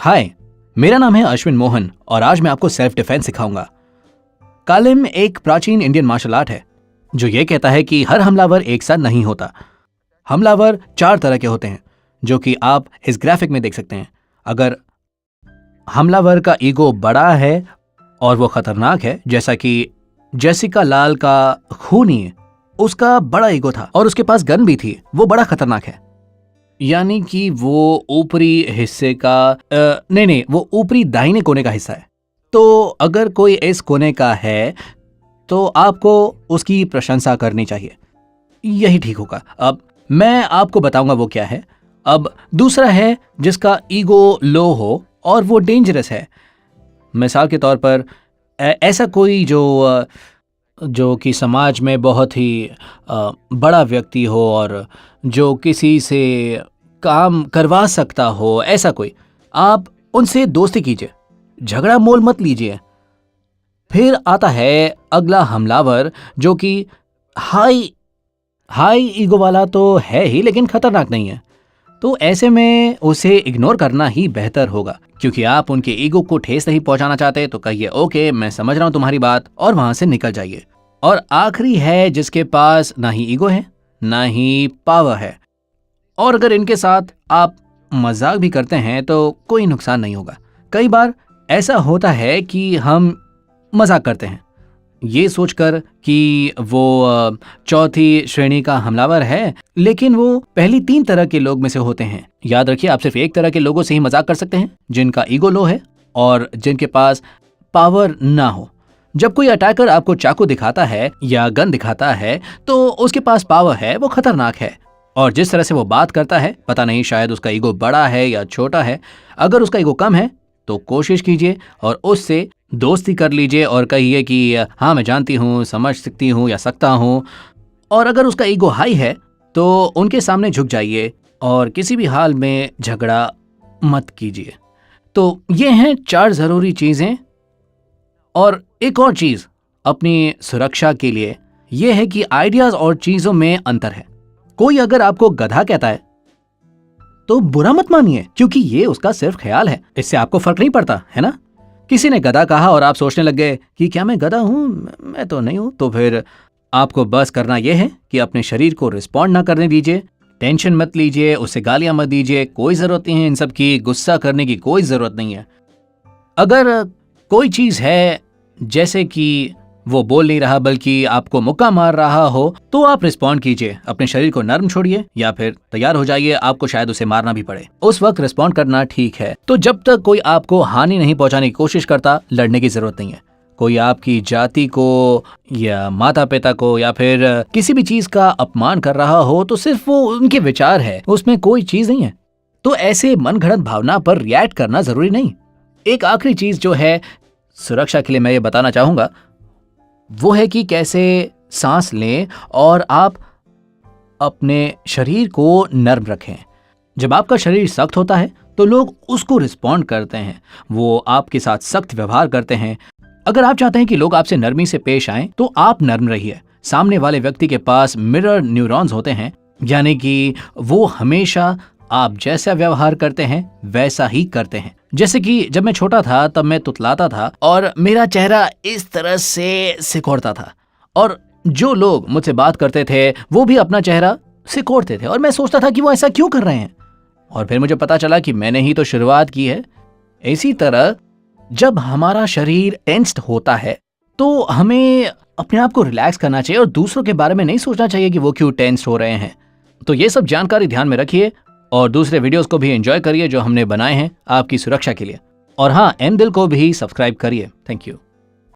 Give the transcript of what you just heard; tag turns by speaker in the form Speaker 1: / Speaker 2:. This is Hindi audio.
Speaker 1: हाय, मेरा नाम है अश्विन मोहन और आज मैं आपको सेल्फ डिफेंस सिखाऊंगा। कालिम एक प्राचीन इंडियन मार्शल आर्ट है जो ये कहता है कि हर हमलावर एक साथ नहीं होता। हमलावर 4 तरह के होते हैं जो कि आप इस ग्राफिक में देख सकते हैं। अगर हमलावर का ईगो बड़ा है और वो खतरनाक है, जैसा कि जेसिका लाल का खूनी, उसका बड़ा ईगो था और उसके पास गन भी थी, वो बड़ा खतरनाक है। यानी कि वो ऊपरी हिस्से का नहीं, वो ऊपरी दाहिने कोने का हिस्सा है। तो अगर कोई इस कोने का है तो आपको उसकी प्रशंसा करनी चाहिए, यही ठीक होगा। अब मैं आपको बताऊंगा वो क्या है। अब दूसरा है जिसका ईगो लो हो और वो डेंजरस है। मिसाल के तौर पर ऐसा कोई जो कि समाज में बहुत ही बड़ा व्यक्ति हो और जो किसी से काम करवा सकता हो, ऐसा कोई, आप उनसे दोस्ती कीजिए, झगड़ा मोल मत लीजिए। फिर आता है अगला हमलावर जो कि हाई ईगो वाला तो है ही लेकिन खतरनाक नहीं है। तो ऐसे में उसे इग्नोर करना ही बेहतर होगा, क्योंकि आप उनके ईगो को ठेस नहीं पहुंचाना चाहते। तो कहिए ओके, मैं समझ रहा हूं तुम्हारी बात, और वहां से निकल जाइए। और आखिरी है जिसके पास ना ही ईगो है ना ही पावर है, और अगर इनके साथ आप मजाक भी करते हैं तो कोई नुकसान नहीं होगा। कई बार ऐसा होता है कि हम मजाक करते हैं ये सोचकर कि वो चौथी श्रेणी का हमलावर है, लेकिन वो पहली 3 तरह के लोग में से होते हैं। याद रखिए, आप सिर्फ एक तरह के लोगों से ही मजाक कर सकते हैं, जिनका ईगो लो है और जिनके पास पावर ना हो। जब कोई अटैकर आपको चाकू दिखाता है या गन दिखाता है तो उसके पास पावर है, वो खतरनाक है। और जिस तरह से वो बात करता है, पता नहीं शायद उसका ईगो बड़ा है या छोटा है। अगर उसका ईगो कम है तो कोशिश कीजिए और उससे दोस्ती कर लीजिए और कहिए कि हाँ, मैं जानती हूँ, समझ सकती हूँ या सकता हूँ। और अगर उसका ईगो हाई है तो उनके सामने झुक जाइए और किसी भी हाल में झगड़ा मत कीजिए। तो ये हैं 4 ज़रूरी चीज़ें। और एक और चीज़ अपनी सुरक्षा के लिए ये है कि आइडियाज़ और चीज़ों में अंतर है। कोई अगर आपको गधा कहता है तो बुरा मत मानिए, क्योंकि ये उसका सिर्फ ख्याल है, इससे आपको फर्क नहीं पड़ता, है ना। किसी ने गधा कहा और आप सोचने लग गए कि क्या मैं गधा हूं, मैं तो नहीं हूं, तो फिर आपको बस करना यह है कि अपने शरीर को रिस्पॉन्ड ना करने दीजिए, टेंशन मत लीजिए, उससे गालियां मत दीजिए। कोई जरूरत नहीं है इन सब की, गुस्सा करने की कोई जरूरत नहीं है। अगर कोई चीज है जैसे कि वो बोल नहीं रहा बल्कि आपको मुक्का मार रहा हो, तो आप रिस्पॉन्ड कीजिए, अपने शरीर को नर्म छोड़िए या फिर तैयार हो जाइए, आपको शायद उसे मारना भी पड़े, उस वक्त रिस्पॉन्ड करना ठीक है। तो जब तक कोई आपको हानि नहीं पहुंचाने की कोशिश करता, लड़ने की जरूरत नहीं है। कोई आपकी जाति को या माता पिता को या फिर किसी भी चीज का अपमान कर रहा हो तो सिर्फ वो उनके विचार है, उसमें कोई चीज नहीं है। तो ऐसे मनगढ़ंत भावना पर रिएक्ट करना जरूरी नहीं। एक आखिरी चीज जो है सुरक्षा के लिए मैं ये बताना चाहूंगा, वो है कि कैसे सांस लें और आप अपने शरीर को नर्म रखें। जब आपका शरीर सख्त होता है तो लोग उसको रिस्पॉन्ड करते हैं, वो आपके साथ सख्त व्यवहार करते हैं। अगर आप चाहते हैं कि लोग आपसे नरमी से पेश आएं तो आप नर्म रहिए। सामने वाले व्यक्ति के पास मिरर न्यूरॉन्स होते हैं, यानी कि वो हमेशा आप जैसा व्यवहार करते हैं वैसा ही करते हैं। जैसे कि जब मैं छोटा था तब मैं तुतलाता था और मेरा चेहरा इस तरह से सिकोड़ता था, और जो लोग मुझसे बात करते थे वो भी अपना चेहरा सिकोड़ते थे, और मैं सोचता था कि वो ऐसा क्यों कर रहे हैं। और फिर मुझे पता चला कि मैंने ही तो शुरुआत की है। इसी तरह जब हमारा शरीर टेंस्ड होता है तो हमें अपने आप को रिलैक्स करना चाहिए और दूसरों के बारे में नहीं सोचना चाहिए कि वो क्यों टेंस्ड हो रहे हैं। तो ये सब जानकारी ध्यान में रखिए और दूसरे वीडियोस को भी एंजॉय करिए जो हमने बनाए हैं आपकी सुरक्षा के लिए। और हाँ, एम दिल को भी सब्सक्राइब करिए। Thank you.